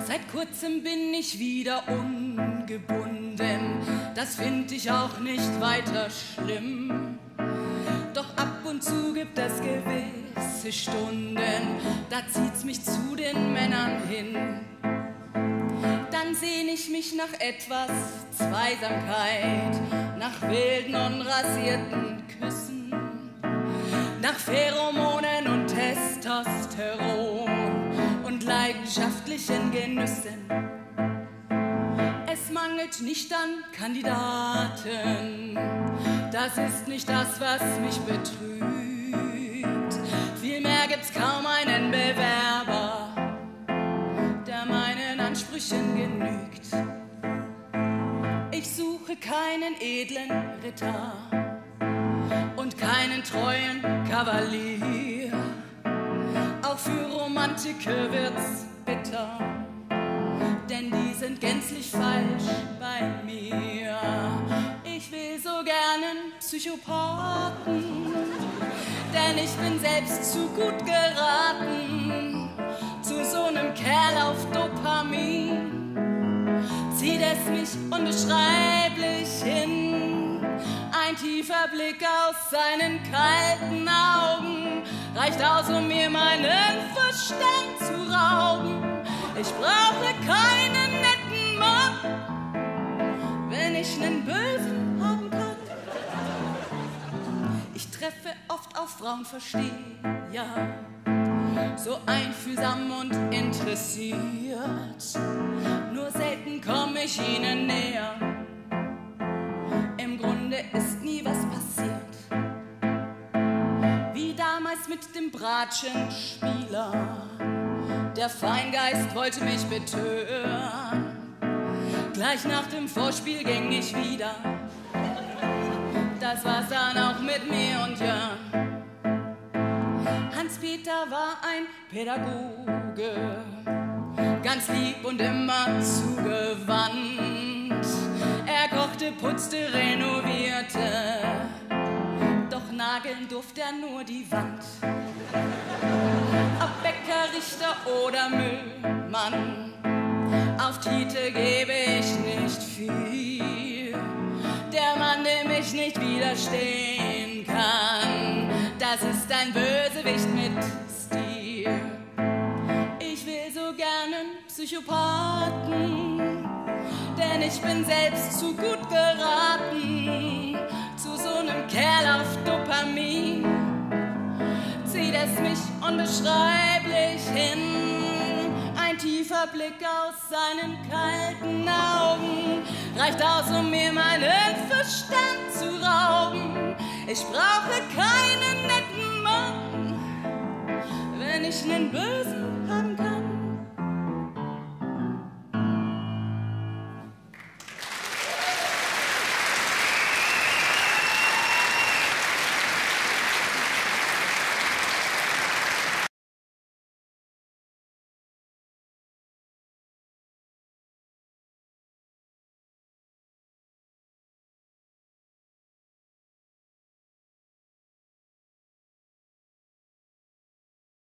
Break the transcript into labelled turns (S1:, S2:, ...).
S1: Seit kurzem bin ich wieder ungebunden, das find ich auch nicht weiter schlimm. Doch ab und zu gibt es gewisse Stunden, da zieht's mich zu den Männern hin. Dann sehn ich mich nach etwas Zweisamkeit, nach wilden, unrasierten Küssen, nach Pheromonen und Testosteron und leidenschaftlichen Genüssen. Es mangelt nicht an Kandidaten, das ist nicht das, was mich betrübt. Vielmehr gibt's kaum einen Bewerber, der meinen Ansprüchen genügt. Ich suche keinen edlen Ritter und keinen treuen Kavalier. Auch für Romantiker wird's bitter, denn die sind gänzlich falsch bei mir. Ich will so gern einen Psychopathen, denn ich bin selbst zu gut geraten zu so einem Kerl auf Dopamin. Zieht es mich unbeschreiblich hin, ein tiefer Blick aus seinen kalten Augen reicht aus, um mir meinen Verstand zu rauben. Ich brauche keinen netten Mann, wenn ich nen Bösen haben kann. Ich treffe oft auf Frauenversteher, so einfühlsam und interessiert. Nur selten komme ich ihnen näher. Im Grunde ist nie was passiert. Wie damals mit dem Bratschenspieler. Der Feingeist wollte mich betören. Gleich nach dem Vorspiel ging ich wieder. Das war's dann auch mit mir und Jörn. Hans-Peter war ein Pädagoge, ganz lieb und immer zugewandt. Er kochte, putzte, renovierte, doch nageln durfte er nur die Wand. Ob Bäcker, Richter oder Müllmann, auf Titel gebe ich nicht viel. Der Mann, dem ich nicht widerstehen kann, das ist ein Bösewicht mit Stil. Ich will so gerne einen Psychopathen, denn ich bin selbst zu gut geraten zu so einem Kerl auf Dopamin. Zieht es mich unbeschreiblich hin, ein tiefer Blick aus seinen kalten Augen reicht aus, um mir meinen Verstand zu rauben. Ich brauche keinen netten Mann, wenn ich nen Bösen